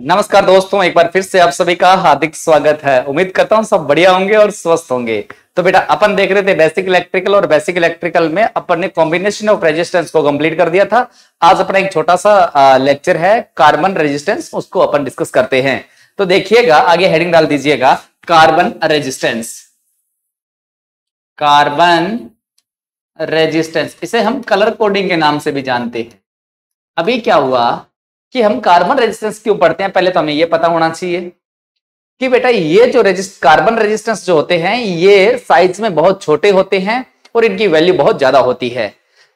नमस्कार दोस्तों, एक बार फिर से आप सभी का हार्दिक स्वागत है। उम्मीद करता हूं सब बढ़िया होंगे और स्वस्थ होंगे। तो बेटा अपन देख रहे थे बेसिक इलेक्ट्रिकल, और बेसिक इलेक्ट्रिकल में अपन ने कॉम्बिनेशन ऑफ रेजिस्टेंस को कंप्लीट कर दिया था। आज अपना एक छोटा सा लेक्चर है कार्बन रेजिस्टेंस, उसको अपन डिस्कस करते हैं। तो देखिएगा, आगे हेडिंग डाल दीजिएगा कार्बन रेजिस्टेंस। कार्बन रेजिस्टेंस, इसे हम कलर कोडिंग के नाम से भी जानते हैं। अभी क्या हुआ कि हम कार्बन रेजिस्टेंस क्यों पढ़ते हैं, पहले तो हमें यह पता होना चाहिए कि बेटा ये जो कार्बन रेजिस्टेंस जो होते हैं ये साइज में बहुत छोटे होते हैं और इनकी वैल्यू बहुत ज्यादा होती है।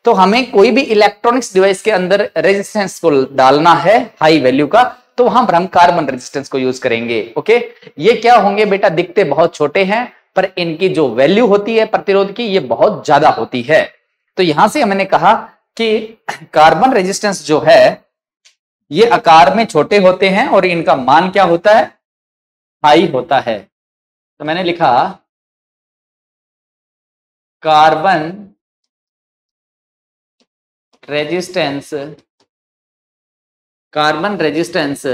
तो हमें कोई भी इलेक्ट्रॉनिक्स डिवाइस के अंदर रेजिस्टेंस को डालना है हाई वैल्यू का, तो वहां पर हम कार्बन रेजिस्टेंस को यूज करेंगे। ओके, ये क्या होंगे बेटा, दिखते बहुत छोटे हैं पर इनकी जो वैल्यू होती है प्रतिरोध की, ये बहुत ज्यादा होती है। तो यहां से मैंने कहा कि कार्बन रेजिस्टेंस जो है ये आकार में छोटे होते हैं और इनका मान क्या होता है, हाई होता है। तो मैंने लिखा कार्बन रेजिस्टेंस, कार्बन रेजिस्टेंस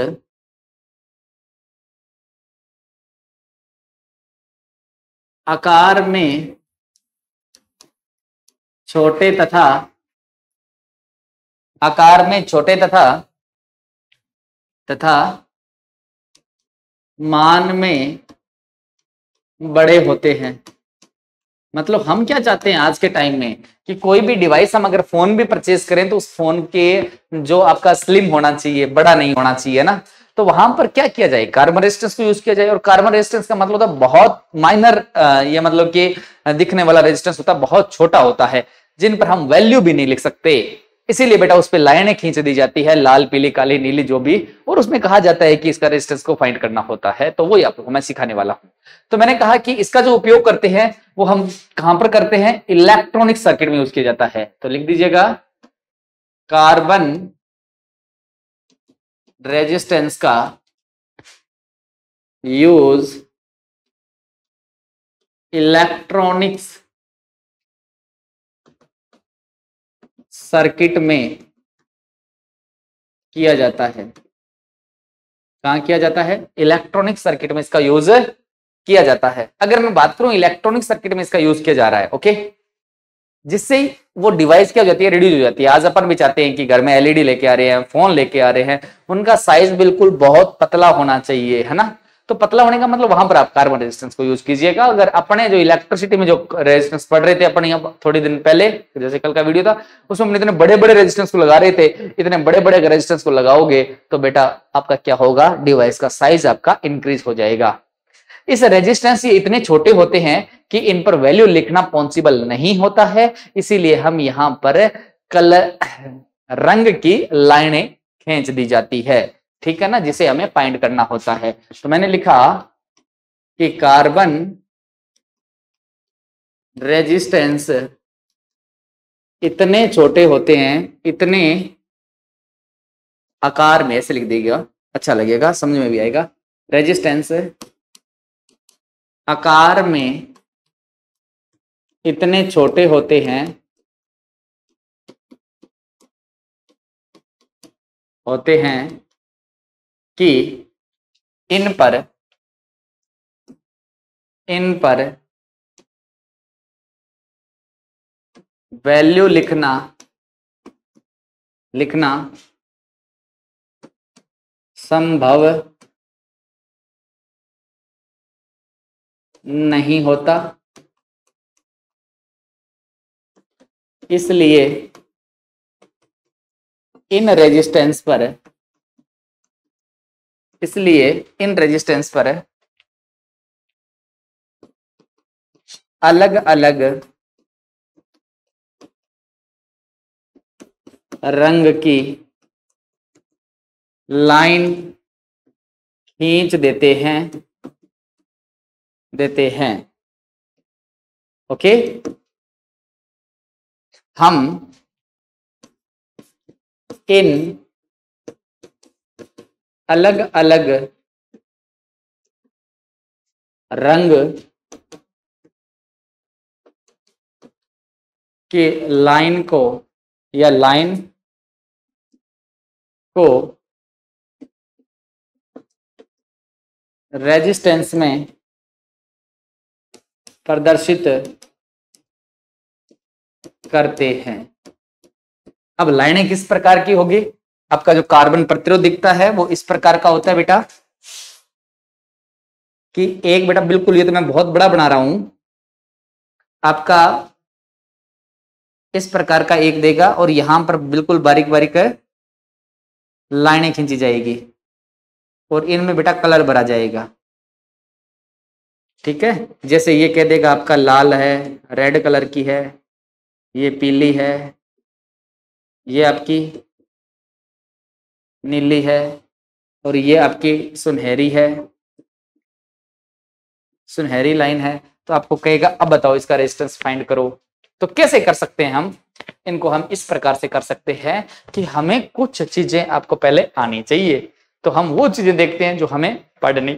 आकार में छोटे तथा आकार में छोटे तथा मान में बड़े होते हैं। मतलब हम क्या चाहते हैं आज के टाइम में कि कोई भी डिवाइस हम अगर फोन भी परचेज करें तो उस फोन के जो आपका स्लिम होना चाहिए, बड़ा नहीं होना चाहिए ना। तो वहां पर क्या किया जाए, कार्बन रेजिस्टेंस को यूज किया जाए। और कार्बन रेजिस्टेंस का मतलब होता है बहुत माइनर, ये मतलब कि दिखने वाला रेजिस्टेंस होता है, बहुत छोटा होता है, जिन पर हम वैल्यू भी नहीं लिख सकते। इसीलिए बेटा उस पर लाइनें खींच दी जाती है, लाल पीली काली नीली जो भी, और उसमें कहा जाता है कि इसका रेजिस्टेंस को फाइंड करना होता है। तो वही आपको मैं सिखाने वाला हूं। तो मैंने कहा कि इसका जो उपयोग करते हैं वो हम कहां पर करते हैं, इलेक्ट्रॉनिक सर्किट में यूज किया जाता है। तो लिख दीजिएगा कार्बन रेजिस्टेंस का यूज इलेक्ट्रॉनिक्स सर्किट में किया जाता है। कहां किया जाता है, इलेक्ट्रॉनिक सर्किट में इसका यूज किया जाता है। अगर मैं बात करूं इलेक्ट्रॉनिक सर्किट में इसका यूज किया जा रहा है, ओके, जिससे वो डिवाइस क्या हो जाती है, रिड्यूस हो जाती है। आज अपन भी चाहते हैं कि घर में एलईडी लेके आ रहे हैं, फोन लेके आ रहे हैं, उनका साइज बिल्कुल बहुत पतला होना चाहिए, है ना। तो पतला होने का मतलब वहां पर आप कार्बन रेजिस्टेंस को यूज कीजिएगा। अगर अपने जो इलेक्ट्रिसिटी में जो रेजिस्टेंस पढ़ रहे थे अपन यहाँ थोड़ी दिन पहले, जैसे कल का वीडियो था, उसमें हम इतने बड़े बड़े रेजिस्टेंस को लगा रहे थे, इतने बड़े बड़े रेजिस्टेंस को लगाओगे तो बेटा आपका क्या होगा, डिवाइस का साइज आपका इंक्रीज हो जाएगा। इस रेजिस्टेंस ये इतने छोटे होते हैं कि इन पर वैल्यू लिखना पॉसिबल नहीं होता है, इसीलिए हम यहां पर कलर रंग की लाइनें खींच दी जाती है, ठीक है ना, जिसे हमें फाइंड करना होता है। तो मैंने लिखा कि कार्बन रेजिस्टेंस इतने छोटे होते हैं, इतने आकार में, ऐसे लिख दीजिएगा अच्छा लगेगा, समझ में भी आएगा। रेजिस्टेंस आकार में इतने छोटे होते हैं, कि इन पर वैल्यू लिखना संभव नहीं होता, इसलिए इन रेजिस्टेंस पर अलग अलग रंग की लाइन खींच देते हैं। ओके, हम इन अलग अलग रंग के लाइन को या लाइन को रेजिस्टेंस में प्रदर्शित करते हैं। अब लाइनें किस प्रकार की होगी? आपका जो कार्बन प्रतिरोध दिखता है वो इस प्रकार का होता है बेटा, कि एक बेटा बिल्कुल, ये तो मैं बहुत बड़ा बना रहा हूं, आपका इस प्रकार का एक देगा और यहां पर बिल्कुल बारीक बारीक लाइनें खींची जाएगी और इनमें बेटा कलर भरा जाएगा। ठीक है, जैसे ये कह देगा आपका लाल है, रेड कलर की है, ये पीली है, ये आपकी नीली है और ये आपकी सुनहरी है, सुनहरी लाइन है। तो आपको कहेगा अब बताओ इसका रेजिस्टेंस फाइंड करो। तो कैसे कर सकते हैं हम इनको? हम इस प्रकार से कर सकते हैं कि हमें कुछ चीजें आपको पहले आनी चाहिए, तो हम वो चीजें देखते हैं जो हमें पढ़नी।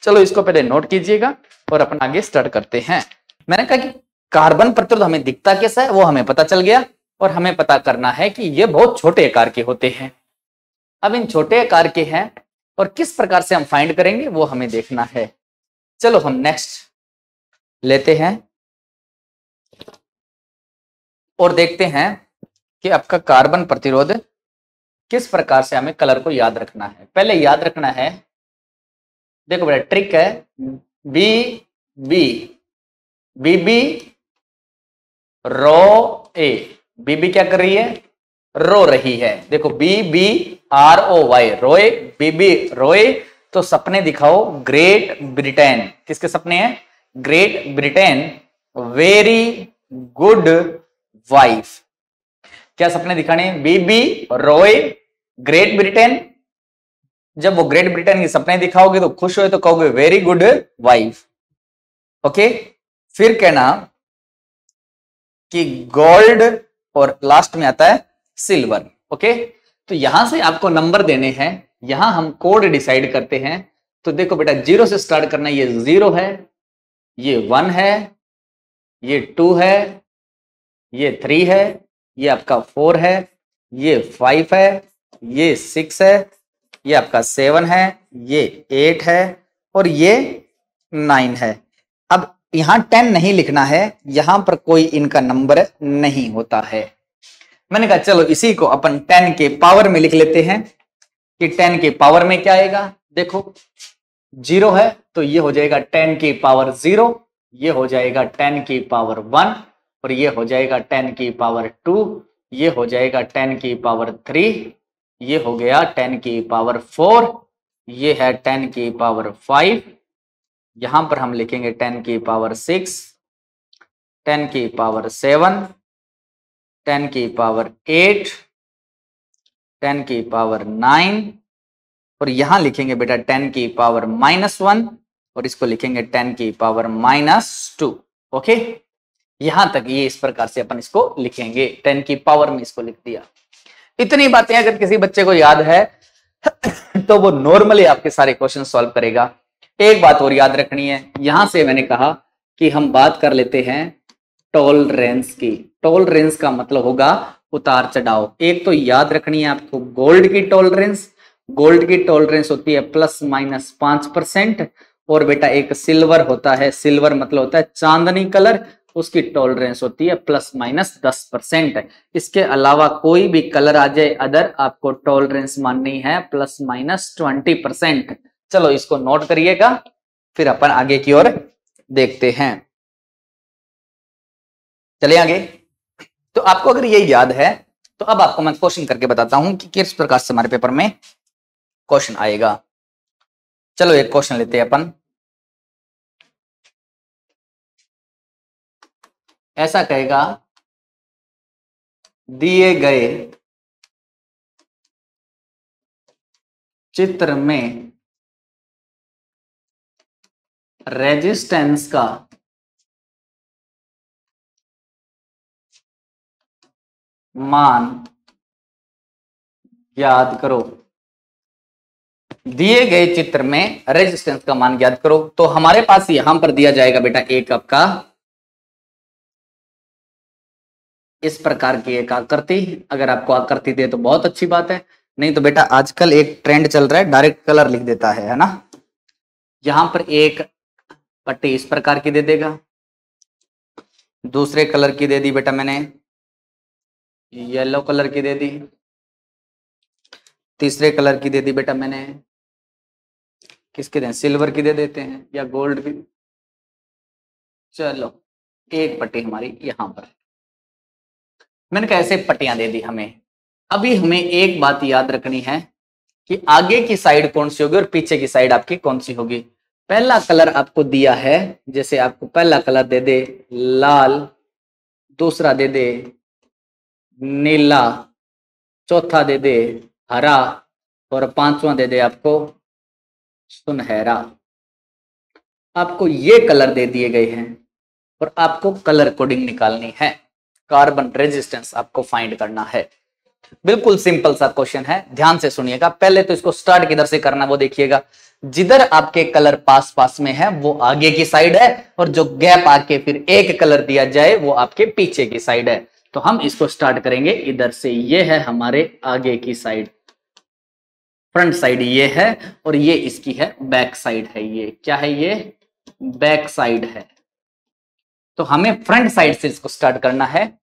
चलो इसको पहले नोट कीजिएगा और अपन आगे स्टार्ट करते हैं। मैंने कहा कि कार्बन प्रतिरोध हमें दिखता कैसा है वो हमें पता चल गया, और हमें पता करना है कि ये बहुत छोटे आकार के होते हैं। अब इन छोटे आकार के हैं और किस प्रकार से हम फाइंड करेंगे वो हमें देखना है। चलो हम नेक्स्ट लेते हैं और देखते हैं कि आपका कार्बन प्रतिरोध किस प्रकार से हमें कलर को याद रखना है। पहले याद रखना है, देखो बेटा ट्रिक है, बी बी बी बी रो ए। बीबी क्या कर रही है? रो रही है। देखो B B R O Y, रोए, बीबी रोए। तो सपने दिखाओ ग्रेट ब्रिटेन। किसके सपने हैं? Great Britain very good wife. क्या सपने दिखाने हैं? बीबी रोए ग्रेट ब्रिटेन। जब वो ग्रेट ब्रिटेन के सपने दिखाओगे तो खुश हो तो कहोगे वेरी गुड वाइफ। ओके, फिर कहना कि गोल्ड और लास्ट में आता है सिल्वर। ओके, तो यहां से आपको नंबर देने हैं, यहां हम कोड डिसाइड करते हैं। तो देखो बेटा जीरो से स्टार्ट करना, ये 0 है, ये 1 है, ये 2 है, ये 3 है, ये आपका 4 है, ये 5 है, ये 6 है, ये आपका 7 है, ये 8 है और ये 9 है। अब यहां 10 नहीं लिखना है, यहां पर कोई इनका नंबर नहीं होता है। मैंने कहा चलो इसी को अपन 10 के पावर में लिख लेते हैं कि 10 के पावर में क्या आएगा। देखो 0 है तो ये हो जाएगा 10 की पावर 0, ये हो जाएगा 10 की पावर 1 और ये हो जाएगा 10 की पावर 2, ये हो जाएगा 10 की पावर 3, ये हो गया 10 की पावर 4, ये है 10 की पावर 5, यहां पर हम लिखेंगे 10 की पावर 6, 10 की पावर 7, 10 की पावर 8, 10 की पावर 9 और यहां लिखेंगे बेटा 10 की पावर -1 और इसको लिखेंगे 10 की पावर -2। ओके, यहां तक ये इस प्रकार से अपन इसको लिखेंगे, 10 की पावर में इसको लिख दिया। इतनी बातें अगर किसी बच्चे को याद है तो वो नॉर्मली आपके सारे क्वेश्चन सॉल्व करेगा। एक बात और याद रखनी है, यहां से मैंने कहा कि हम बात कर लेते हैं टॉलरेंस की। टॉलरेंस का मतलब होगा उतार चढ़ाव। एक तो याद रखनी है आपको गोल्ड की टॉलरेंस, गोल्ड की टॉलरेंस होती है ±5%। और बेटा एक सिल्वर होता है, सिल्वर मतलब होता है चांदनी कलर, उसकी टॉलरेंस होती है ±10%। इसके अलावा कोई भी कलर आ जाए अदर, आपको टॉलरेंस माननी है ±20%। चलो इसको नोट करिएगा, फिर अपन आगे की ओर देखते हैं। चलिए आगे। तो आपको अगर ये याद है तो अब आपको मैं क्वेश्चन करके बताता हूं कि किस प्रकार से हमारे पेपर में क्वेश्चन आएगा। चलो एक क्वेश्चन लेते हैं अपन। ऐसा कहेगा दिए गए चित्र में रेजिस्टेंस का मान याद करो। दिए गए चित्र में रेजिस्टेंस का मान याद करो। तो हमारे पास यहां पर दिया जाएगा बेटा एक आपका इस प्रकार की एक आकृति। अगर आपको आकृति दे तो बहुत अच्छी बात है, नहीं तो बेटा आजकल एक ट्रेंड चल रहा है डायरेक्ट कलर लिख देता है ना। यहां पर एक पट्टी इस प्रकार की दे देगा, दूसरे कलर की दे दी बेटा मैंने येलो कलर की दे दी, तीसरे कलर की दे दी बेटा मैंने किसके दें, सिल्वर की दे देते हैं या गोल्ड की। चलो एक पट्टी हमारी यहां पर, मैंने कहा ऐसे पट्टियां दे दी हमें। अभी हमें एक बात याद रखनी है कि आगे की साइड कौन सी होगी और पीछे की साइड आपकी कौन सी होगी। पहला कलर आपको दिया है, जैसे आपको पहला कलर दे दे लाल, दूसरा दे दे नीला, चौथा दे दे हरा और पांचवा दे दे आपको सुनहरा। आपको ये कलर दे दिए गए हैं और आपको कलर कोडिंग निकालनी है, कार्बन रेजिस्टेंस आपको फाइंड करना है। बिल्कुल सिंपल सा क्वेश्चन है, ध्यान से सुनिएगा। पहले तो इसको स्टार्ट किधर से करना वो देखिएगा। जिधर आपके कलर पास पास में है वो आगे की साइड है, और जो गैप आके फिर एक कलर दिया जाए वो आपके पीछे की साइड है। तो हम इसको स्टार्ट करेंगे इधर से, ये है हमारे आगे की साइड, फ्रंट साइड ये है, और ये इसकी है बैक साइड है। ये क्या है, ये बैक साइड है। तो हमें फ्रंट साइड से इसको स्टार्ट करना है।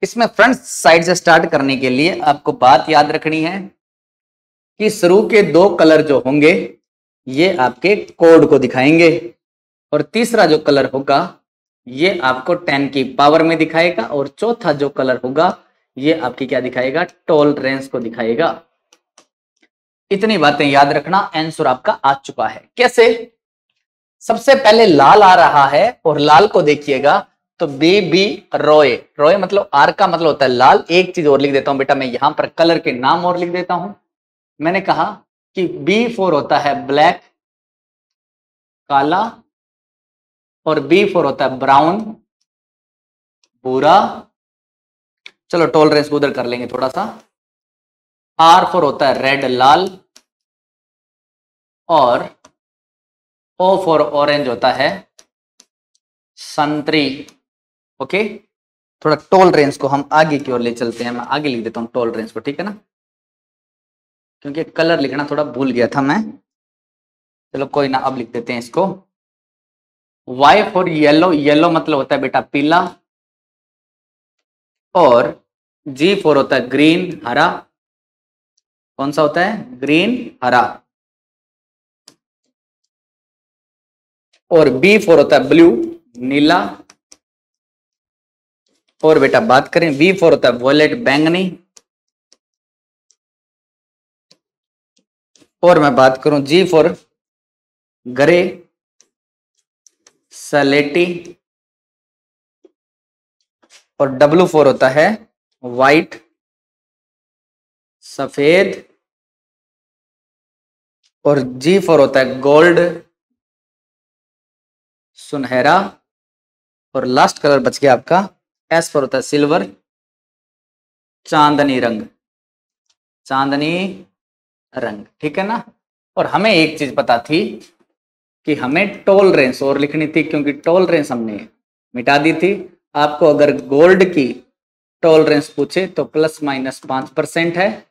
इसमें फ्रंट साइड से स्टार्ट करने के लिए आपको बात याद रखनी है कि शुरू के दो कलर जो होंगे ये आपके कोड को दिखाएंगे, और तीसरा जो कलर होगा ये आपको 10 की पावर में दिखाएगा, और चौथा जो कलर होगा ये आपकी क्या दिखाएगा, टॉलरेंस को दिखाएगा। इतनी बातें याद रखना, आंसर आपका आ चुका है। कैसे, सबसे पहले लाल आ रहा है और लाल को देखिएगा तो बी बी रॉय, रॉय मतलब आर का मतलब होता है लाल। एक चीज और लिख देता हूं बेटा मैं यहां पर, कलर के नाम और लिख देता हूं। मैंने कहा कि बी फॉर होता है ब्लैक काला, और बी फॉर होता है ब्राउन भूरा। चलो टॉलरेंस को उधर कर लेंगे थोड़ा सा। आर फॉर होता है रेड लाल, और ओ फॉर ऑरेंज होता है संतरी। ओके, थोड़ा टॉलरेंस को हम आगे की ओर ले चलते हैं। मैं आगे लिख देता हूं टॉलरेंस को, ठीक है ना, क्योंकि कलर लिखना थोड़ा भूल गया था मैं। चलो कोई ना, अब लिख देते हैं इसको। वाई फॉर येलो, येलो मतलब होता है बेटा पीला, और जी फॉर होता है ग्रीन हरा। कौन सा होता है, ग्रीन हरा। और बी फॉर होता है ब्लू नीला। और बेटा बात करें वी फॉर होता है वॉयलेट बैंगनी। और मैं बात करूं जी फॉर ग्रे सलेटी, और डब्ल्यू फॉर होता है वाइट सफेद, और जी फॉर होता है गोल्ड सुनहरा, और लास्ट कलर बच गया आपका एस फॉर होता है सिल्वर चांदनी रंग, चांदनी रंग, ठीक है ना। और हमें एक चीज पता थी कि हमें टॉलरेंस और लिखनी थी, क्योंकि टॉलरेंस हमने मिटा दी थी। आपको अगर गोल्ड की टॉलरेंस पूछे तो ±5% है,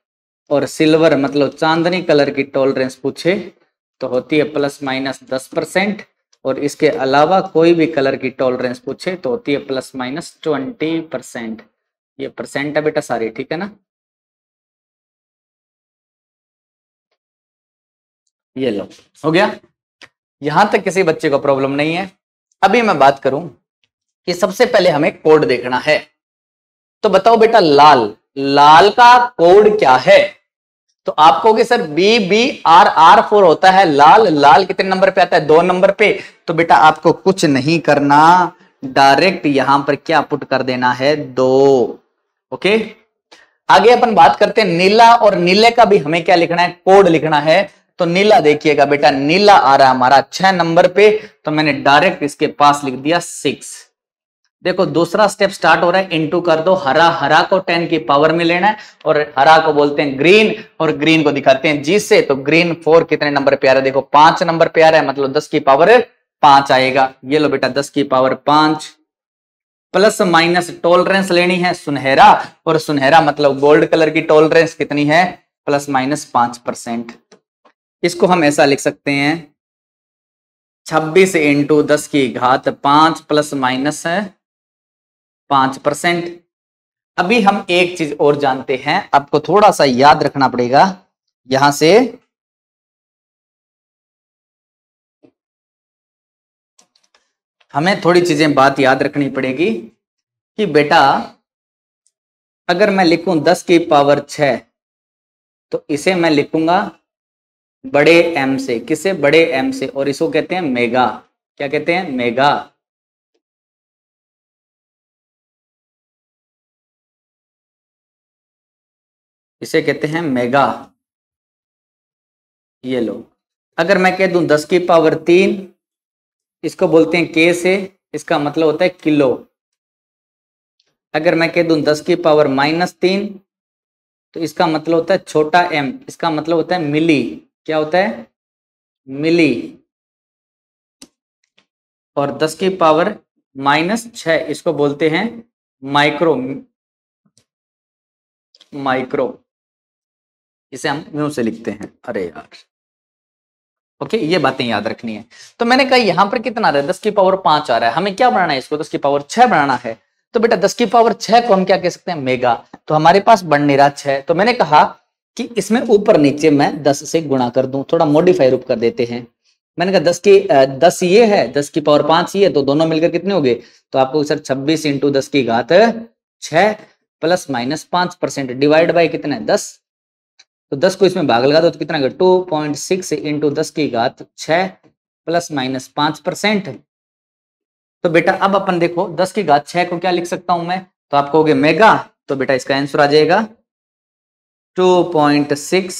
और सिल्वर मतलब चांदनी कलर की टॉलरेंस पूछे तो होती है ±10%, और इसके अलावा कोई भी कलर की टॉलरेंस पूछे तो होती है ±20%। ये परसेंट है बेटा सारी, ठीक है ना। ये लो हो गया, यहां तक किसी बच्चे को प्रॉब्लम नहीं है। अभी मैं बात करूं कि सबसे पहले हमें कोड देखना है। तो बताओ बेटा लाल, लाल का कोड क्या है। तो आप कहोगे sir B B R R 4 होता है लाल, लाल कितने नंबर पे आता है, 2 नंबर पे। तो बेटा आपको कुछ नहीं करना, डायरेक्ट यहां पर क्या पुट कर देना है 2। ओके, आगे अपन बात करते हैं नीला, और नीले का भी हमें क्या लिखना है, कोड लिखना है। तो नीला देखिएगा बेटा, नीला आ रहा है हमारा 6 नंबर पे, तो मैंने डायरेक्ट इसके पास लिख दिया 6। देखो दूसरा स्टेप स्टार्ट हो रहा है, इनटू कर दो। हरा, हरा को 10 की पावर में लेना है, और हरा को बोलते हैं ग्रीन, और ग्रीन को दिखाते हैं जी से। तो ग्रीन 4 कितने नंबर पे आ रहा है, देखो 5 नंबर पे आ रहा है, मतलब 10 की पावर 5 आएगा। ये लो बेटा 10 की पावर 5, प्लस माइनस टॉलरेंस लेनी है सुनहरा, और सुनहरा मतलब गोल्ड कलर की टॉलरेंस कितनी है, ±5%। इसको हम ऐसा लिख सकते हैं 26 इंटू 10 की घात 5 प्लस माइनस 5%। अभी हम एक चीज और जानते हैं, आपको थोड़ा सा याद रखना पड़ेगा। यहां से हमें थोड़ी चीजें बात याद रखनी पड़ेगी कि बेटा अगर मैं लिखूं 10 की पावर 6 तो इसे मैं लिखूंगा बड़े एम से। किसे? बड़े एम से। और इसको कहते हैं मेगा। क्या कहते हैं? मेगा। इसे कहते हैं मेगा। ये लो, अगर मैं कह दूं 10 की पावर 3, इसको बोलते हैं के से, इसका मतलब होता है किलो। अगर मैं कह दूं 10 की पावर -3 तो इसका मतलब होता है छोटा एम, इसका मतलब होता है मिली। क्या होता है? मिली। और 10 की पावर -6 इसको बोलते हैं माइक्रो। माइक्रो, इसे हम म्यू से लिखते हैं। अरे यार, ओके, ये बातें याद रखनी है। तो मैंने कहा यहां पर कितना आ रहा है? 10 की पावर 5 आ रहा है। हमें क्या बनाना है? इसको 10 की पावर 6 बनाना है। तो बेटा 10 की पावर 6 को हम क्या कह सकते हैं? मेगा। तो हमारे पास बन नहीं रहा 6, तो मैंने कहा कि इसमें ऊपर नीचे मैं 10 से गुणा कर दूं, थोड़ा मॉडिफाई रूप कर देते हैं। मैंने कहा 10 ये है, 10 की पावर 5 ये है, तो दोनों मिलकर कितने हो गए? तो आपको सर 26 इंटू 10 की घात 6 प्लस माइनस 5% डिवाइड बाई कितना है? 10। तो 10 को इसमें भाग लगा दो तो कितना? 2.6 इंटू 10 की घात 6 प्लस माइनस 5%। तो बेटा अब अपन देखो 10 की घात 6 को क्या लिख सकता हूं मैं? तो आप कहोगे मेगा, तो बेटा इसका आंसर आ जाएगा 2.6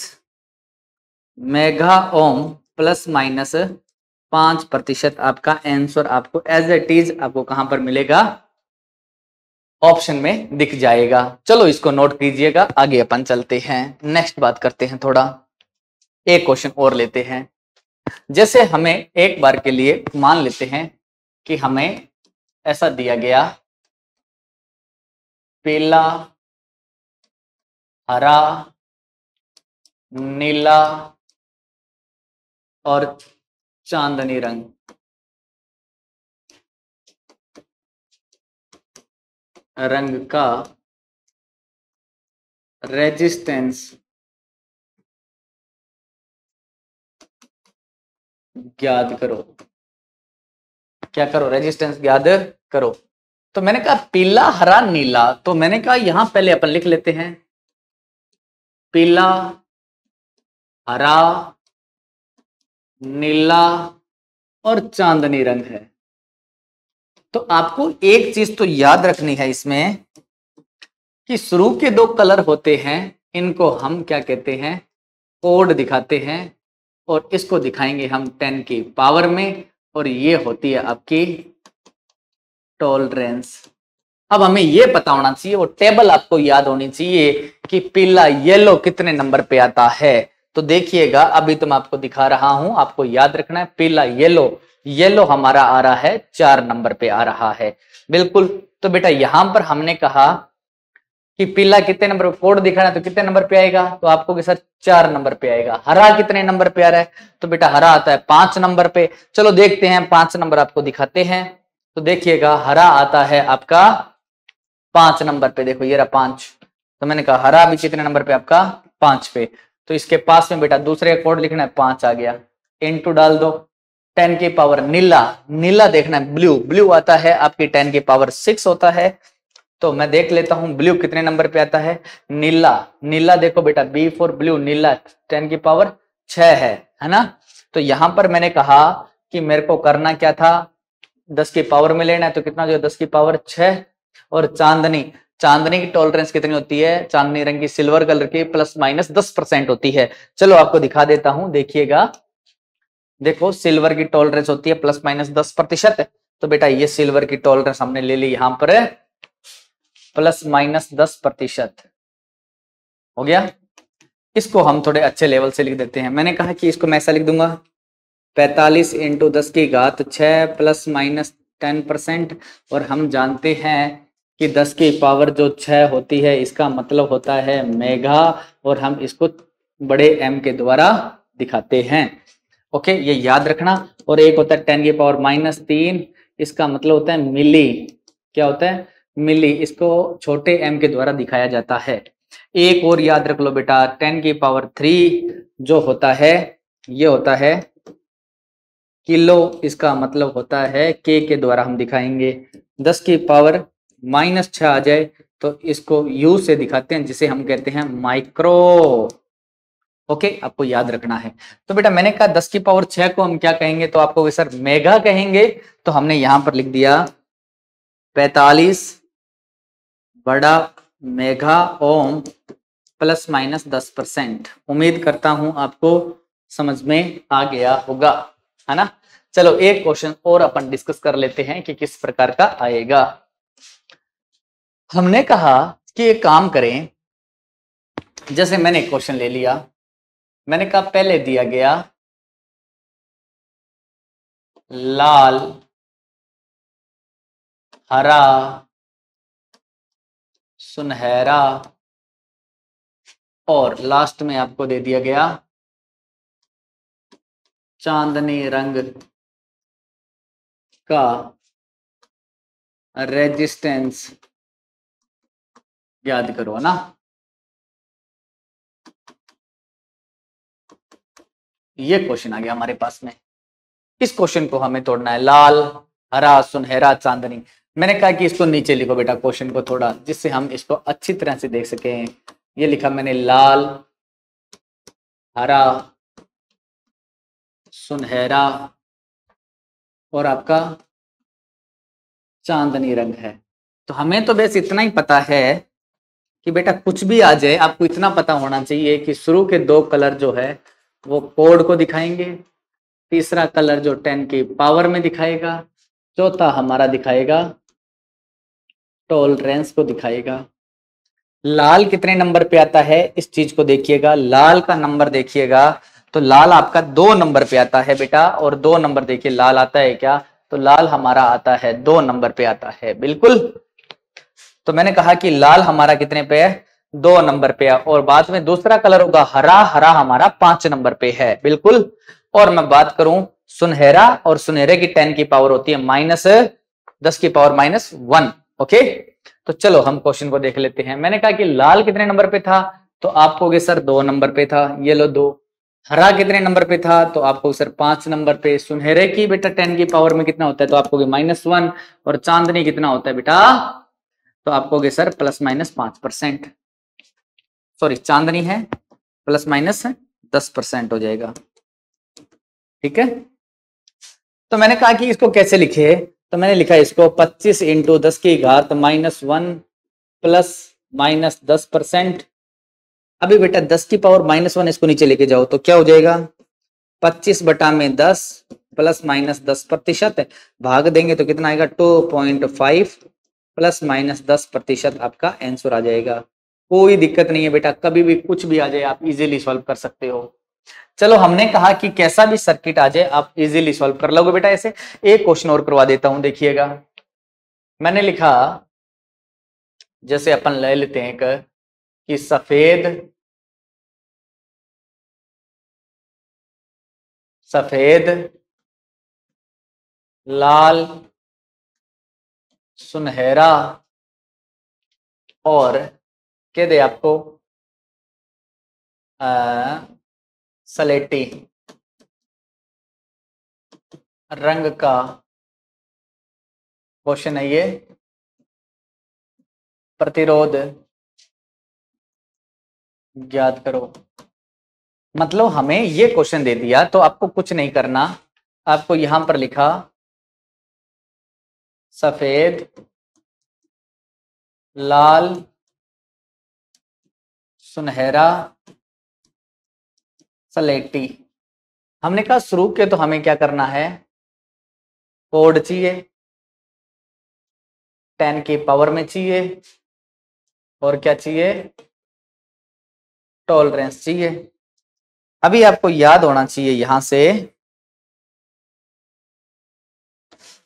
मेगा ओम प्लस माइनस 5%। आपका आंसर आपको एज इट इज आपको कहां पर मिलेगा? ऑप्शन में दिख जाएगा। चलो इसको नोट कीजिएगा, आगे अपन चलते हैं, नेक्स्ट बात करते हैं। थोड़ा एक क्वेश्चन और लेते हैं। जैसे हमें एक बार के लिए मान लेते हैं कि हमें ऐसा दिया गया, पीला, हरा, नीला और चांदनी रंग का रेजिस्टेंस ज्ञात करो। क्या करो? रेजिस्टेंस ज्ञात करो। तो मैंने कहा पीला, हरा, नीला, तो मैंने कहा यहां पहले अपन लिख लेते हैं पीला, हरा, नीला और चांदनी रंग है। तो आपको एक चीज तो याद रखनी है इसमें कि शुरू के दो कलर होते हैं, इनको हम क्या कहते हैं? कोड दिखाते हैं। और इसको दिखाएंगे हम 10 की पावर में, और ये होती है आपकी टॉलरेंस। अब हमें ये पता होना चाहिए, वो टेबल आपको याद होनी चाहिए कि पीला येलो कितने नंबर पे आता है। तो देखिएगा अभी तो मैं आपको दिखा रहा हूं, आपको याद रखना है पीला येलो। येलो हमारा आ रहा है 4 नंबर पे आ रहा है, बिल्कुल। तो बेटा यहां पर हमने कहा कि पीला कितने नंबर पे कोड दिखाना है, तो कितने नंबर पे आएगा? तो आपको सर 4 नंबर पे आएगा। हरा कितने नंबर पे आ रहा है? तो बेटा हरा आता है 5 नंबर पे। चलो देखते हैं 5 नंबर आपको दिखाते हैं। तो देखिएगा हरा आता है आपका 5 नंबर पे। देखो ये रहा 5। तो मैंने कहा हरा भी कितने नंबर पे? आपका 5 पे। तो इसके पास में बेटा दूसरे कोड लिखना है 5 आ गया, इनटू डाल दो 10 की पावर नीला। नीला देखना है ब्लू, ब्लू आता है आपकी 10 की पावर 6 होता है। तो मैं देख लेता हूं ब्लू कितने नंबर पे आता है। नीला, नीला देखो बेटा बी फॉर ब्लू, नीला 10 की पावर 6 है ना। तो यहां पर मैंने कहा कि मेरे को करना क्या था? 10 की पावर में लेना है, तो कितना जो 10 की पावर 6। और चांदनी, चांदनी की टॉलरेंस कितनी होती है? चांदनी रंग की सिल्वर कलर की प्लस माइनस 10% होती है। चलो आपको दिखा देता हूं, देखिएगा। देखो सिल्वर की टॉलरेंस होती है प्लस माइनस 10%। तो बेटा ये सिल्वर की टॉलरेंस हमने ले ली यहां पर प्लस माइनस 10% हो गया। इसको हम थोड़े अच्छे लेवल से लिख देते हैं। मैंने कहा कि इसको मैं ऐसा लिख दूंगा 45 इंटू 10 की घात 6 प्लस माइनस 10%। और हम जानते हैं कि 10 की पावर जो 6 होती है इसका मतलब होता है मेगा, और हम इसको बड़े एम के द्वारा दिखाते हैं। ओके, ये याद रखना। और एक होता है 10 की पावर -3, इसका मतलब होता है मिली। क्या होता है? मिली। इसको छोटे m के द्वारा दिखाया जाता है। एक और याद रख लो बेटा, 10 की पावर 3 जो होता है ये होता है किलो, इसका मतलब होता है के द्वारा हम दिखाएंगे। 10 की पावर -6 आ जाए तो इसको यू से दिखाते हैं, जिसे हम कहते हैं माइक्रो। ओके, आपको याद रखना है। तो बेटा मैंने कहा 10 की पावर 6 को हम क्या कहेंगे, तो आपको सर मेगा कहेंगे। तो हमने यहां पर लिख दिया 45 बड़ा मेगा ओम ±10%। उम्मीद करता हूं आपको समझ में आ गया होगा, है ना। चलो एक क्वेश्चन और अपन डिस्कस कर लेते हैं कि किस प्रकार का आएगा। हमने कहा कि एक काम करें, जैसे मैंने एक क्वेश्चन ले लिया, मैंने कहा पहले दिया गया लाल, हरा, सुनहरा और लास्ट में आपको दे दिया गया चांदनी रंग का रेजिस्टेंस याद करो ना। ये क्वेश्चन आ गया हमारे पास में। इस क्वेश्चन को हमें तोड़ना है, लाल, हरा, सुनहरा, चांदनी। मैंने कहा कि इसको नीचे लिखो बेटा क्वेश्चन को थोड़ा, जिससे हम इसको अच्छी तरह से देख सकें। ये लिखा मैंने लाल, हरा, सुनहरा और आपका चांदनी रंग है। तो हमें तो बस इतना ही पता है कि बेटा कुछ भी आ जाए, आपको इतना पता होना चाहिए कि शुरू के 2 कलर जो है वो कोड को दिखाएंगे, तीसरा कलर जो 10 की पावर में दिखाएगा, चौथा हमारा दिखाएगा टॉलरेंस को दिखाएगा। लाल कितने नंबर पे आता है इस चीज को देखिएगा, लाल का नंबर देखिएगा तो लाल आपका 2 नंबर पे आता है बेटा। और 2 नंबर देखिए लाल आता है क्या, तो लाल हमारा आता है 2 नंबर पे आता है, बिल्कुल। तो मैंने कहा कि लाल हमारा कितने पे है, 2 नंबर पे है। और बाद में दूसरा कलर होगा हरा, हरा हमारा 5 नंबर पे है, बिल्कुल। और मैं बात करूं सुनहरा, और सुनहरे की 10 की पावर होती है -10 की पावर -1। ओके, तो चलो हम क्वेश्चन को देख लेते हैं। मैंने कहा कि लाल कितने नंबर पे था, तो आप कहोगे सर 2 नंबर पे था, ये लो 2। हरा कितने नंबर पे था, तो आपको सर 5 नंबर पे। सुनहरे की बेटा 10 की पावर में कितना होता है, तो आपको -1। और चांदनी कितना होता है बेटा, तो आप कहोगे सर ±5%। सॉरी, चांदनी है ±10% हो जाएगा, ठीक है। तो मैंने कहा कि इसको कैसे लिखे, तो मैंने लिखा इसको 25 × 10 की घात -1 ±10%। अभी बेटा 10 की पावर -1 इसको नीचे लेके जाओ तो क्या हो जाएगा, 25/10 ±10%। भाग देंगे तो कितना आएगा, 2.5 ±10% आपका आंसर आ जाएगा। कोई दिक्कत नहीं है बेटा, कभी भी कुछ भी आ जाए आप इजीली सॉल्व कर सकते हो। चलो हमने कहा कि कैसा भी सर्किट आ जाए आप इजीली सॉल्व कर लोगे बेटा। ऐसे एक क्वेश्चन और करवा देता हूं, देखिएगा। मैंने लिखा, जैसे अपन ले लेते हैं कि सफेद, लाल, सुनहरा और क्या दे आपको सलेटी रंग का क्वेश्चन है ये। प्रतिरोध ज्ञात करो। मतलब हमें ये क्वेश्चन दे दिया तो आपको कुछ नहीं करना, आपको यहां पर लिखा सफेद, लाल, सुनहरा, सलेटी। हमने कहा शुरू के तो हमें क्या करना है, कोड चाहिए, 10 की पावर में चाहिए और क्या चाहिए, टॉलरेंस चाहिए। अभी आपको याद होना चाहिए यहां से,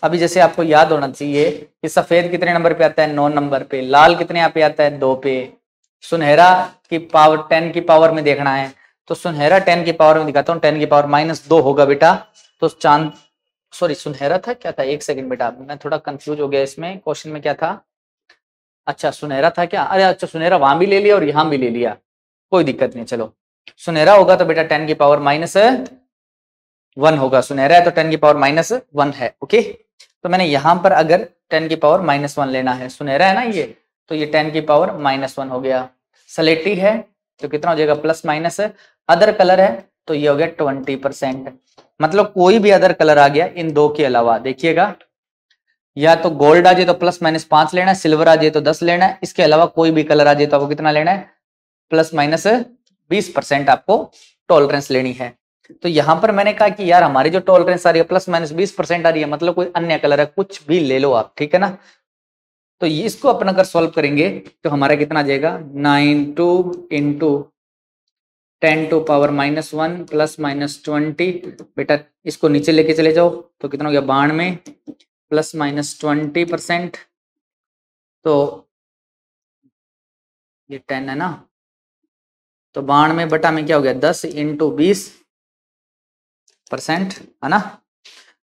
अभी जैसे आपको याद होना चाहिए कि सफेद कितने नंबर पे आता है, 9 नंबर पे। लाल कितने यहाँ पे आता है, 2 पे। सुनहरा की पावर 10 की पावर में देखना है तो सुनहरा 10 की पावर में दिखाता हूँ, 10 की पावर -2 होगा बेटा। तो चांद, सॉरी सुनहरा था क्या था, एक सेकंड बेटा मैं थोड़ा कंफ्यूज हो गया इसमें, क्वेश्चन में क्या था, अच्छा सुनहरा था क्या, अरे अच्छा सुनहरा वहां भी ले लिया और यहां भी ले लिया, कोई दिक्कत नहीं। चलो सुनहरा होगा तो बेटा 10 की पावर -1 होगा, सुनहरा है तो 10 की पावर -1 है। ओके, तो मैंने यहां पर अगर 10 की पावर -1 लेना है, सुनहरा है ना ये, तो ये 10 की पावर -1 हो गया। सलेटी है तो कितना हो जाएगा, प्लस माइनस है। अदर कलर है तो ये हो गया 20%। मतलब कोई भी अदर कलर आ गया इन दो के अलावा, देखिएगा या तो गोल्ड आ जाए तो +-5 लेना है, सिल्वर आ जाए तो 10 लेना है, इसके अलावा कोई भी कलर आ जाए तो आपको कितना लेना है, +-20% आपको टॉलरेंस लेनी है। तो यहां पर मैंने कहा कि यार हमारी जो टॉलरेंस आ रही है +-20% आ रही है, मतलब कोई अन्य कलर है, कुछ भी ले लो आप, ठीक है ना। तो इसको अपन अगर सॉल्व करेंगे तो हमारा कितना आ जाएगा, 9 इंटू 10 टू पावर -1 +-20। बेटा इसको नीचे लेके चले जाओ तो कितना हो गया, 92 +-20%। तो ये 10 है ना, तो 92 बटा में क्या हो गया, 10 इंटू 20% है ना।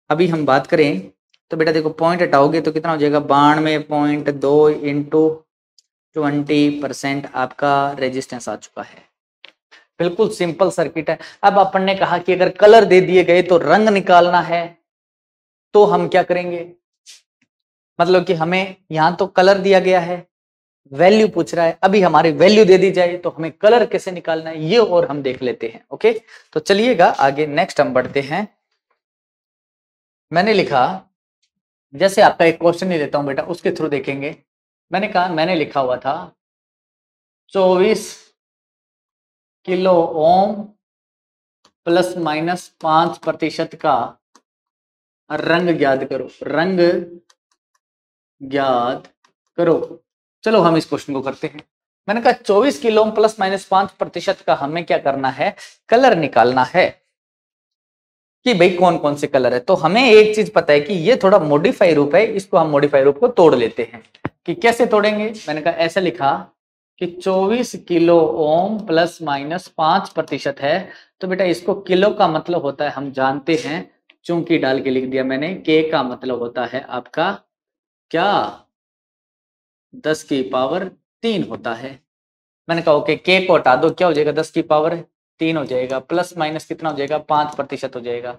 अभी हम बात करें तो बेटा देखो पॉइंट हटाओगे तो कितना हो जाएगा, 92.2 इंटू 20% आपका रेजिस्टेंस आ चुका है। बिल्कुल सिंपल सर्किट है। अब अपन ने कहा कि अगर कलर दे दिए गए तो रंग निकालना है, तो हम क्या करेंगे, मतलब कि हमें यहां तो कलर दिया गया है, वैल्यू पूछ रहा है, अभी हमारी वैल्यू दे दी जाए तो हमें कलर कैसे निकालना है ये और हम देख लेते हैं। ओके, तो चलिएगा आगे नेक्स्ट हम बढ़ते हैं। मैंने लिखा, जैसे आपका एक क्वेश्चन ही लेता हूं बेटा, उसके थ्रू देखेंगे। मैंने कहा, मैंने लिखा हुआ था 24 किलो ओम ±5% का रंग ज्ञात करो, रंग ज्ञात करो। चलो हम इस क्वेश्चन को करते हैं। मैंने कहा 24 किलो ओम ±5% का हमें क्या करना है, कलर निकालना है कि भाई कौन कौन से कलर है। तो हमें एक चीज पता है कि ये थोड़ा मॉडिफाई रूप है, इसको हम मॉडिफाई रूप को तोड़ लेते हैं। कि कैसे तोड़ेंगे, मैंने कहा ऐसा लिखा कि 24 किलो ओम ±5% है, तो बेटा इसको किलो का मतलब होता है, हम जानते हैं, चूंकि डाल के लिख दिया मैंने, के का मतलब होता है आपका क्या, 10 की पावर 3 होता है। मैंने कहा ओके, के को हटा दो, क्या हो जाएगा, 10 की पावर 3 हो जाएगा, प्लस माइनस कितना हो जाएगा, 5% हो जाएगा।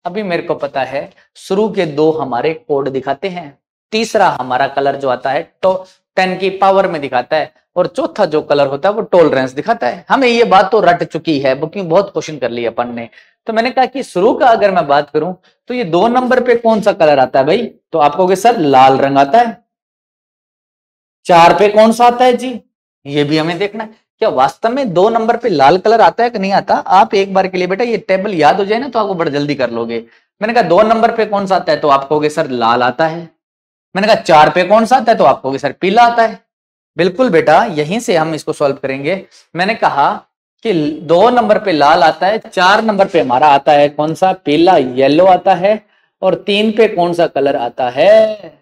अभी मेरे को पता है शुरू के दो हमारे कोड दिखाते हैं, तीसरा हमारा कलर जो आता है तो 10 की पावर में दिखाता है, और चौथा जो कलर होता है वो टॉलरेंस दिखाता है। हमें ये बात तो रट चुकी है, बुकिंग बहुत क्वेश्चन कर लिया अपन ने। तो मैंने कहा कि शुरू का अगर मैं बात करूं तो ये 2 नंबर पे कौन सा कलर आता है भाई, तो आप कहोगे सर लाल रंग आता है। 4 पे कौन सा आता है जी, ये भी हमें देखना है। क्या वास्तव में 2 नंबर पे लाल कलर आता है कि नहीं आता, आप एक बार के लिए बेटा ये टेबल याद हो जाए ना तो आपको बड़ा जल्दी कर लोगे। मैंने कहा 2 नंबर पे कौन सा आता है, तो आप कहोगे सर लाल आता है। मैंने कहा 4 पे कौन सा आता है, तो आप कहोगे सर पीला आता है। बिल्कुल बेटा, यहीं से हम इसको सॉल्व करेंगे। मैंने कहा कि 2 नंबर पे लाल आता है, 4 नंबर पे हमारा आता है कौन सा, पीला येलो आता है, और 3 पे कौन सा कलर आता है,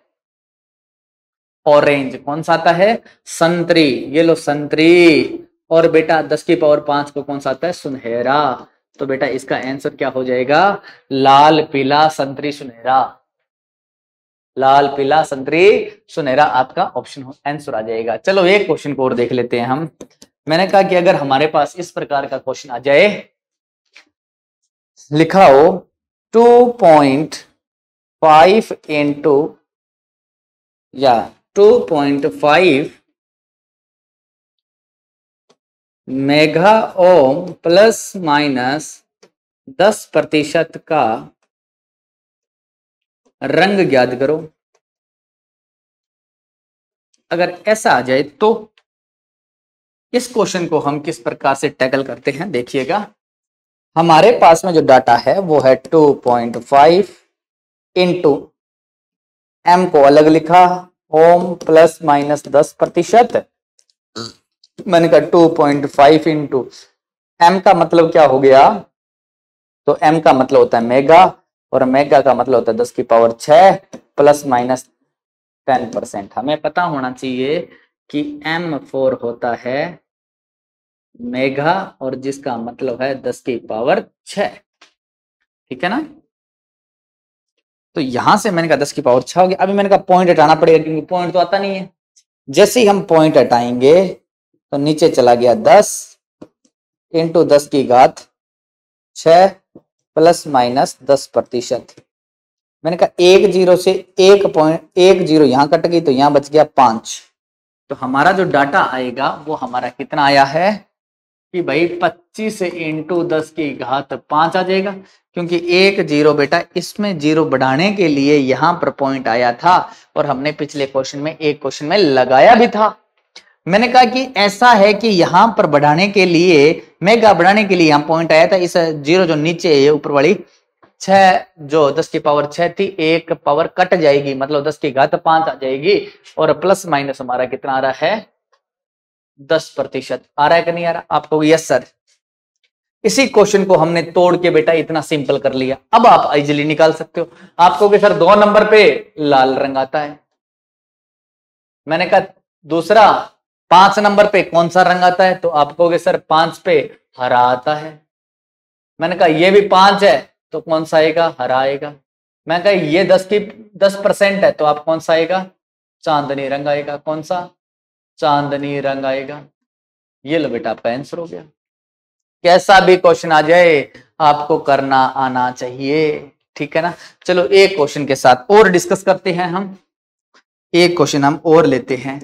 ऑरेंज। कौन सा आता है, संतरी, ये लो संतरी। और बेटा 10 की पावर 5 को कौन सा आता है, सुनहरा। तो बेटा इसका आंसर क्या हो जाएगा, लाल पीला संतरी सुनहरा, लाल पीला संतरी सुनहरा आपका ऑप्शन आंसर आ जाएगा। चलो एक क्वेश्चन को और देख लेते हैं हम। मैंने कहा कि अगर हमारे पास इस प्रकार का क्वेश्चन आ जाए, लिखा हो 2.5 इंटू या 2.5 मेगा ओम ±10% का रंग ज्ञात करो। अगर ऐसा आ जाए तो इस क्वेश्चन को हम किस प्रकार से टैकल करते हैं, देखिएगा। हमारे पास में जो डाटा है वो है 2.5 इंटू एम को अलग लिखा, ओम ±10%। मैंने कहा 2.5 इंटू एम का मतलब क्या हो गया, तो एम का मतलब होता है मेगा, और मेगा का मतलब होता है 10 की पावर 6 ±10%। हमें पता होना चाहिए कि M4 होता है मेगा और जिसका मतलब है 10 की पावर 6। ठीक है ना। तो यहां से मैंने कहा 10 की पावर 6 हो गया। अभी मैंने कहा पॉइंट हटाना पड़ेगा क्योंकि पॉइंट तो आता नहीं है। जैसे ही हम पॉइंट हटाएंगे तो नीचे चला गया 10 इंटू 10 की घात 6 प्लस माइनस 10%। मैंने कहा एक जीरो से एक जीरो यहां कट गई तो यहां बच गया 5। तो हमारा जो डाटा आएगा वो हमारा कितना आया है कि भाई 25 इंटू 10 की घात 5 आ जाएगा। क्योंकि एक जीरो बेटा इसमें जीरो बढ़ाने के लिए यहां पर पॉइंट आया था और हमने पिछले क्वेश्चन में एक क्वेश्चन में लगाया भी था। मैंने कहा कि ऐसा है कि यहां पर बढ़ाने के लिए मेगा बढ़ाने के लिए यहां पॉइंट आया था। इस जीरो जो नीचे है ऊपर वाली 6 जो 10 की पावर 6 थी एक पावर कट जाएगी मतलब 10 की घात 5 आ जाएगी और प्लस माइनस हमारा कितना आ रहा है 10% आ रहा है कि नहीं आ रहा। आपको यस सर। इसी क्वेश्चन को हमने तोड़ के बेटा इतना सिंपल कर लिया। अब आप इजीली निकाल सकते हो। आपको कि सर 2 नंबर पे लाल रंग आता है। मैंने कहा दूसरा 5 नंबर पे कौन सा रंग आता है तो आप कहोगे सर 5 पे हरा आता है। मैंने कहा ये भी 5 है तो कौन सा आएगा हरा आएगा। मैंने कहा ये 10% है तो आप कौन सा आएगा चांदनी रंग आएगा। कौन सा चांदनी रंग आएगा। ये लो बेटा आपका आंसर हो गया। कैसा भी क्वेश्चन आ जाए आपको करना आना चाहिए। ठीक है ना। चलो एक क्वेश्चन के साथ और डिस्कस करते हैं हम। एक क्वेश्चन हम और लेते हैं।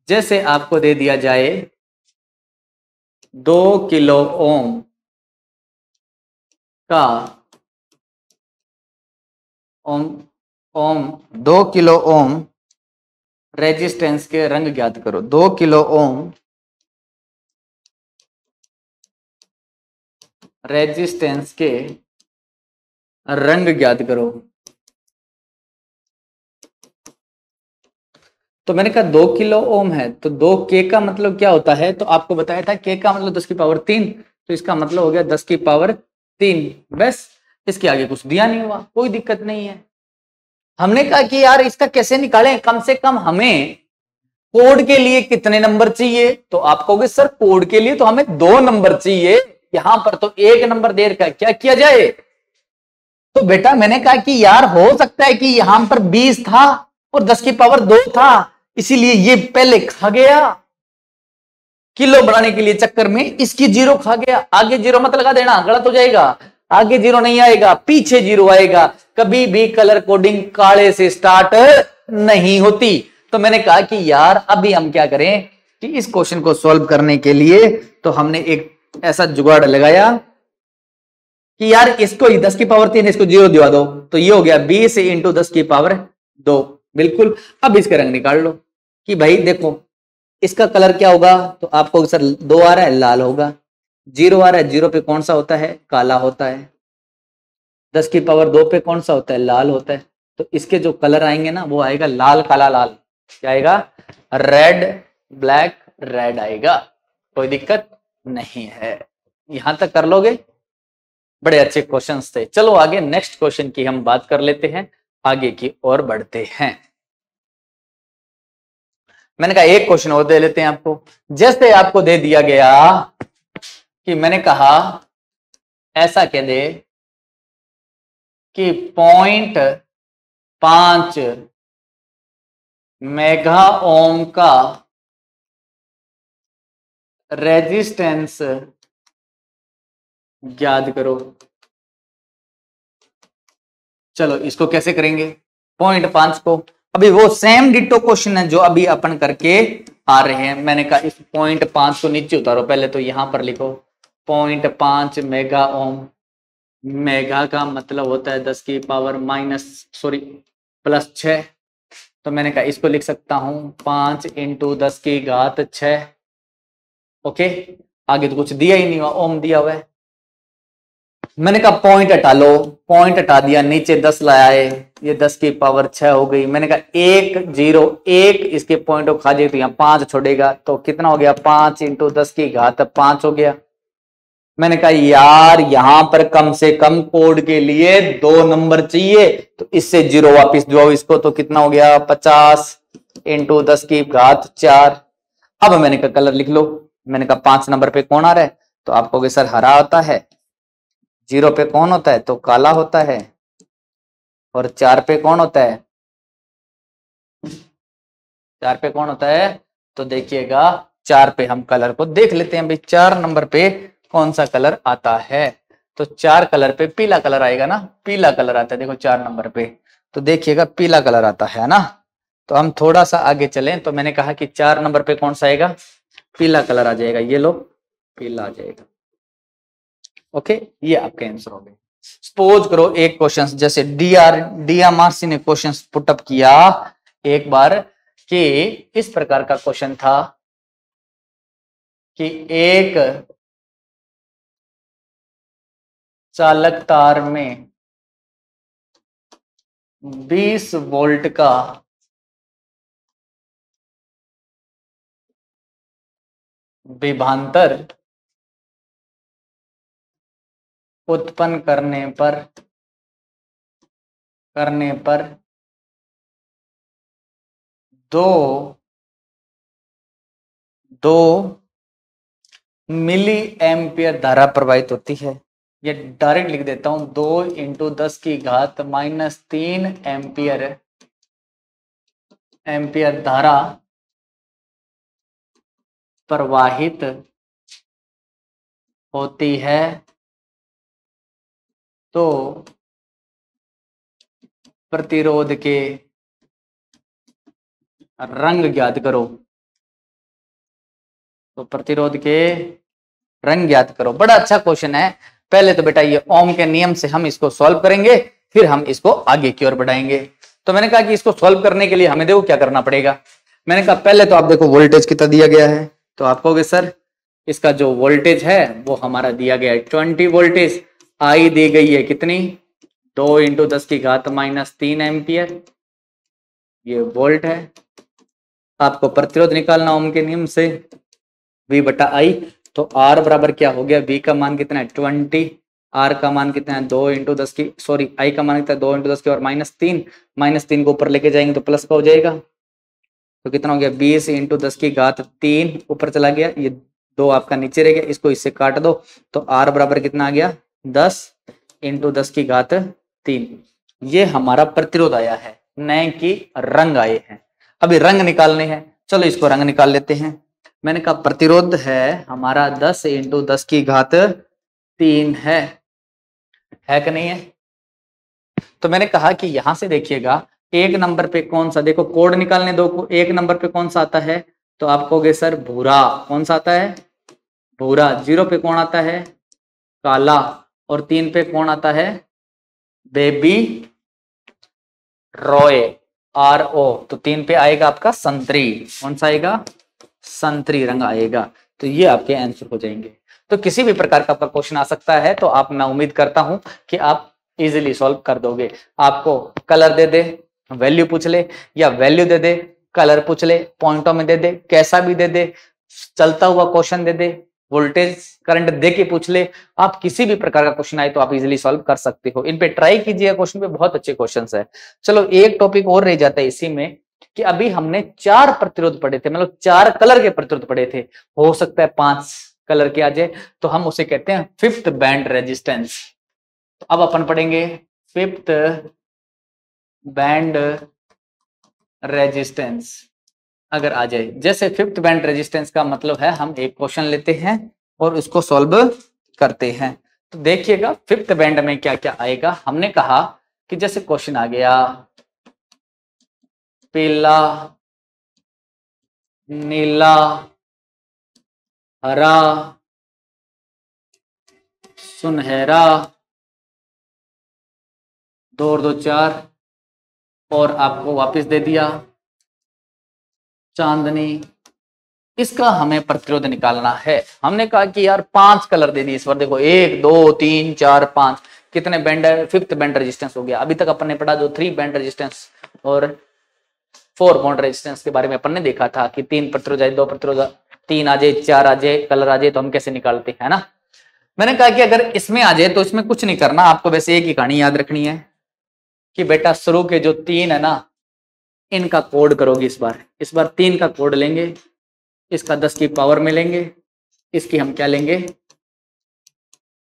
जैसे आपको दे दिया जाए 2 किलो ओम का ओम 2 किलो ओम रेजिस्टेंस के रंग ज्ञात करो। 2 किलो ओम रेजिस्टेंस के रंग ज्ञात करो। तो मैंने कहा 2 किलो ओम है तो 2 के का मतलब क्या होता है तो आपको बताया था के का मतलब 10 की पावर 3 तो इसका मतलब हो गया 10 की पावर 3। बस इसके आगे कुछ दिया नहीं हुआ कोई दिक्कत नहीं है। हमने कहा कि यार इसका कैसे निकालें कम से कम हमें कोड के लिए कितने नंबर चाहिए तो आप कहोगे सर कोड के लिए तो हमें 2 नंबर चाहिए। यहां पर तो 1 नंबर देर का क्या किया जाए। तो बेटा मैंने कहा कि यार हो सकता है कि यहां पर 20 था और 10 की पावर 2 था इसीलिए ये पहले खा गया किलो बढ़ाने के लिए चक्कर में इसकी जीरो खा गया। आगे जीरो मत लगा देना गलत हो जाएगा। आगे जीरो नहीं आएगा पीछे जीरो आएगा। कभी भी कलर कोडिंग काले से स्टार्ट नहीं होती। तो मैंने कहा कि यार अभी हम क्या करें कि इस क्वेश्चन को सॉल्व करने के लिए तो हमने एक ऐसा जुगाड़ लगाया कि यार इसको 10 की पावर 3 इसको जीरो दिवा दो तो ये हो गया 20 इंटू 10 की पावर 2। बिल्कुल। अब इसका रंग निकाल लो कि भाई देखो इसका कलर क्या होगा तो आपको सर 2 आ रहा है लाल होगा। 0 आ रहा है 0 पे कौन सा होता है काला होता है। 10 की पावर 2 पे कौन सा होता है लाल होता है। तो इसके जो कलर आएंगे ना वो आएगा लाल काला लाल। क्या आएगा रेड ब्लैक रेड आएगा। कोई दिक्कत नहीं है। यहां तक कर लोगे बड़े अच्छे क्वेश्चंस थे। चलो आगे नेक्स्ट क्वेश्चन की हम बात कर लेते हैं आगे की ओर बढ़ते हैं। मैंने कहा एक क्वेश्चन और दे लेते हैं आपको। जैसे आपको दे दिया गया कि मैंने कहा ऐसा कह दे कि 0.5 मेगा ओम का रेजिस्टेंस ज्ञात करो। चलो इसको कैसे करेंगे 0.5 को। अभी वो सेम डिटो क्वेश्चन है जो अभी अपन करके आ रहे हैं। मैंने कहा इस 0.5 को नीचे उतारो पहले तो यहां पर लिखो 0.5 मेगा ओम। मेगा का मतलब होता है 10 की पावर +6। तो मैंने कहा इसको लिख सकता हूं 5 इंटू 10 की घात 6। ओके आगे तो कुछ दिया ही नहीं हुआ ओम दिया हुआ है। मैंने कहा पॉइंट हटा लो। पॉइंट हटा दिया नीचे 10 लाया है ये 10 की पावर 6 हो गई। मैंने कहा 1 0 1 इसके पॉइंट को खा जाए तो यहाँ 5 छोड़ेगा तो कितना हो गया 5 इंटू 10 की घात 5 हो गया। मैंने कहा यार यहां पर कम से कम कोड के लिए 2 नंबर चाहिए तो इससे 0 वापिस दो इसको तो कितना हो गया 50 इंटू 10 की घात 4। अब मैंने कहा कलर लिख लो। मैंने कहा 5 नंबर पे कौन आ रहा है, तो आप कहोगे सर हरा होता है, 0 पे कौन होता है, तो काला होता है, और 4 पे कौन होता है, 4 पे कौन होता है, तो देखिएगा 4 पे हम कलर को देख लेते हैं भाई, 4 नंबर पे कौन सा कलर आता है, तो 4 कलर पे पीला कलर आएगा ना, पीला कलर आता है देखो 4 नंबर पे, तो देखिएगा पीला कलर आता है ना। तो हम थोड़ा सा आगे चलें, तो मैंने कहा कि 4 नंबर पे कौन सा आएगा, पीला कलर आ जाएगा, ये लो पीला आ जाएगा। ओके, ये आपके आंसर हो गए। सपोज करो एक क्वेश्चन जैसे डीआरसी ने क्वेश्चन पुटअप किया एक बार कि इस प्रकार का क्वेश्चन था कि एक चालक तार में 20 वोल्ट का विभवांतर उत्पन्न करने पर 2 मिली एम्पियर धारा प्रवाहित होती है। ये डायरेक्ट लिख देता हूं, 2 × 10 की घात -3 एम्पियर धारा प्रवाहित होती है, तो प्रतिरोध के रंग ज्ञात करो। तो प्रतिरोध के रंग ज्ञात करो। बड़ा अच्छा क्वेश्चन है। पहले तो बेटा ये ओम के नियम से हम इसको सॉल्व करेंगे, फिर हम इसको आगे की ओर बढ़ाएंगे। तो मैंने कहा कि इसको सॉल्व करने के लिए हमें देखो क्या करना पड़ेगा। मैंने कहा पहले तो आप देखो वोल्टेज कितना दिया गया है, तो आप कहोगे सर इसका जो वोल्टेज है वो हमारा दिया गया है 20 वोल्टेज, आई दी गई है कितनी, 2 × 10 की घात -3 एम्पियर, ये वोल्ट है। आपको प्रतिरोध निकालना ओम के नियम से, V/I, तो R बराबर क्या हो गया, V का मान कितना है 20, R का मान कितना है 2 × 10 की, सॉरी I का मान कितना है 2 × 10 की और -3 को ऊपर लेके जाएंगे तो प्लस का हो जाएगा, तो कितना हो गया 20 × 10 की घात 3 ऊपर चला गया, ये 2 आपका नीचे रह गया, इसको इससे काट दो तो R बराबर कितना आ गया 10 × 10 की घात 3। ये हमारा प्रतिरोध आया है, न कि रंग आए हैं। अभी रंग निकालने हैं, चलो इसको रंग निकाल लेते हैं। मैंने कहा प्रतिरोध है हमारा 10 × 10 की घात 3 है कि नहीं है। तो मैंने कहा कि यहां से देखिएगा एक नंबर पे कौन सा, देखो कोड निकालने दो को, एक नंबर पे कौन सा आता है, तो आप कहोगे सर भूरा, कौन सा आता है भूरा। 0 पे कौन आता है काला, और 3 पे कौन आता है बेबी रॉय RO, तो 3 पे आएगा आपका संतरी, कौन सा आएगा संतरी रंग आएगा। तो ये आपके आंसर हो जाएंगे। तो किसी भी प्रकार का आपका क्वेश्चन आ सकता है, तो आप, मैं उम्मीद करता हूं कि आप इजीली सॉल्व कर दोगे। आपको कलर दे दे वैल्यू पूछ ले, या वैल्यू दे दे कलर पूछ ले, पॉइंटों में दे दे, कैसा भी दे दे, चलता हुआ क्वेश्चन दे दे, वोल्टेज करंट दे के पूछ ले, आप किसी भी प्रकार का क्वेश्चन आए तो आप इजीली सॉल्व कर सकते हो। इन पे ट्राई कीजिए, क्वेश्चन पे बहुत अच्छे क्वेश्चंस है। चलो एक टॉपिक और रह जाता है इसी में कि अभी हमने 4 प्रतिरोध पढ़े थे, मतलब 4 कलर के प्रतिरोध पढ़े थे, हो सकता है 5 कलर के आ जाए, तो हम उसे कहते हैं 5th बैंड रेजिस्टेंस। तो अब अपन पढ़ेंगे 5th बैंड रेजिस्टेंस। अगर आ जाए, जैसे 5th बैंड रेजिस्टेंस का मतलब है हम एक क्वेश्चन लेते हैं और उसको सॉल्व करते हैं। तो देखिएगा 5th बैंड में क्या क्या आएगा। हमने कहा कि जैसे क्वेश्चन आ गया पीला, नीला, हरा, सुनहरा, 2 और 2 4, और आपको वापस दे दिया चांदनी, इसका हमें प्रतिरोध निकालना है। हमने कहा कि यार 5 कलर दे दिए इस बार, देखो 1 2 3 4 5, कितने बैंड है, 5th बैंड रेजिस्टेंस हो गया। अभी तक अपन ने पढ़ा जो 3 बैंड रेजिस्टेंस और 4 बॉन्ड रेजिस्टेंस के बारे में अपन ने देखा था कि 3 प्रतिरोध आए, 2 प्रतिरोध, 3 आ जाए, 4 आ जाए, कलर आ जाए, तो हम कैसे निकालते हैं ना। मैंने कहा कि अगर इसमें आ जाए तो इसमें कुछ नहीं करना, आपको वैसे एक ही कहानी याद रखनी है कि बेटा शुरू के जो 3 है ना, इनका कोड करोगे। इस बार 3 का कोड लेंगे, इसका 10 की पावर में लेंगे, इसकी हम क्या लेंगे,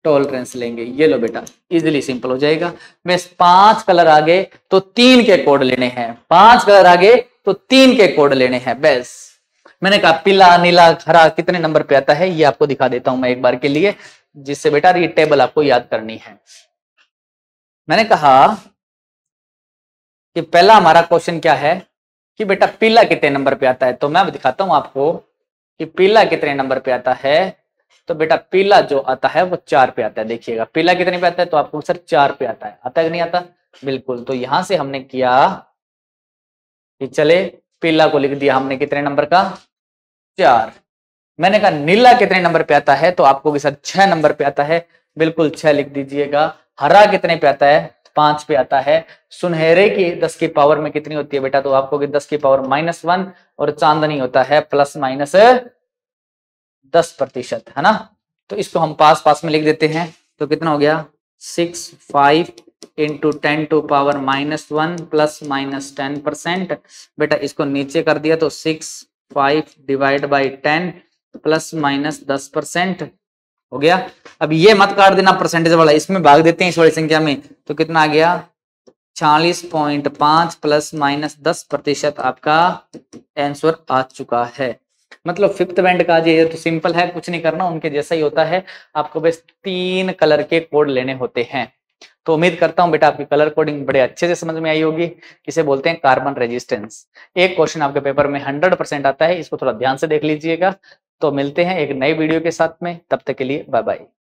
टॉलरेंस लेंगे। ये लो बेटा, इजीली सिंपल हो जाएगा। बस 5 कलर आगे तो 3 के कोड लेने हैं, 5 कलर आगे तो 3 के कोड लेने हैं। बस मैंने कहा पीला नीला हरा कितने नंबर पे आता है ये आपको दिखा देता हूं मैं एक बार के लिए, जिससे बेटा ये टेबल आपको याद करनी है। मैंने कहा कि पहला हमारा क्वेश्चन क्या है कि बेटा पीला कितने नंबर पे आता है, तो मैं दिखाता हूं आपको कि पीला कितने नंबर पे आता है। तो बेटा पीला जो आता है वो 4 पे आता है। देखिएगा पीला कितने पे आता है, तो आपको सर 4 पे आता है कि नहीं आता, बिल्कुल। तो यहां से हमने किया कि चले पीला को लिख दिया हमने कितने नंबर का, 4। मैंने कहा नीला कितने नंबर पे आता है, तो आपको सर 6 नंबर पे आता है, बिल्कुल 6 लिख दीजिएगा। हरा कितने पे आता है, 5 पे आता है। सुनहरे की 10 की पावर में कितनी होती है बेटा, तो आपको 10 की पावर -1, और चांदनी होता है ±10%, है ना। तो इसको हम पास पास में लिख देते हैं, तो कितना हो गया 6 5 इंटू 10 टू पावर -1 ±10%। बेटा इसको नीचे कर दिया तो 6 5 डिवाइड बाई 10 ±10% हो गया। अब ये मत काट देना परसेंटेज वाला, इसमें भाग देते हैं इस वाली संख्या में, तो कितना आ गया 46.5 ±10% आपका आंसर आ चुका है। मतलब फिफ्थ बैंड का ये तो सिंपल है, कुछ नहीं करना, उनके जैसा ही होता है। आपको बस 3 कलर के कोड लेने होते हैं। तो उम्मीद करता हूं बेटा आपकी कलर कोडिंग बड़े अच्छे से समझ में आई होगी। इसे बोलते हैं कार्बन रेजिस्टेंस। एक क्वेश्चन आपके पेपर में 100% आता है, इसको थोड़ा ध्यान से देख लीजिएगा। तो मिलते हैं एक नई वीडियो के साथ में, तब तक के लिए बाय बाय।